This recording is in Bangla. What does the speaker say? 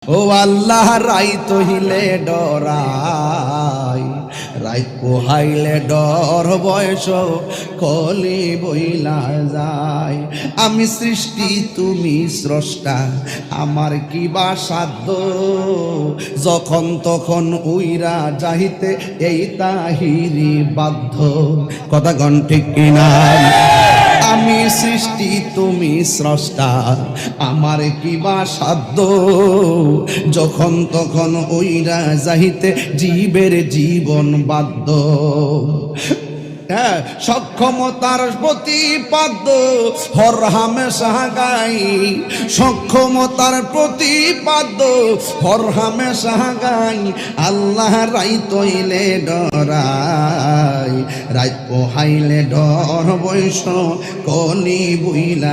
ও আল্লাহ রাইত হইলে ডরাই, রাইত পোহাইলে ডর বয়স কলি বইলা যায়। আমি সৃষ্টি তুমি স্রষ্টা, আমার কি বা সাধ্য, যখন তখন উইরা যাইতে এই তাহিরি বাধ্য। কথা গণ ঠিক কিনা? আমি সৃষ্টি তুমি স্রষ্টা, আমার কি বা সাধ্য, যখন তখন ওইরা যাইতে জীবের জীবন বাধ্য। হ্যাঁ, সক্ষমতার প্রতিপাদ্য হর হামেশা গাই, সক্ষমতার প্রতিপাদ্য হর হামেশা গাই। আল্লাহ রাইত হইলে ডরাই, রাইত পোহাইলে ডর বৈশ কলি বুইলা।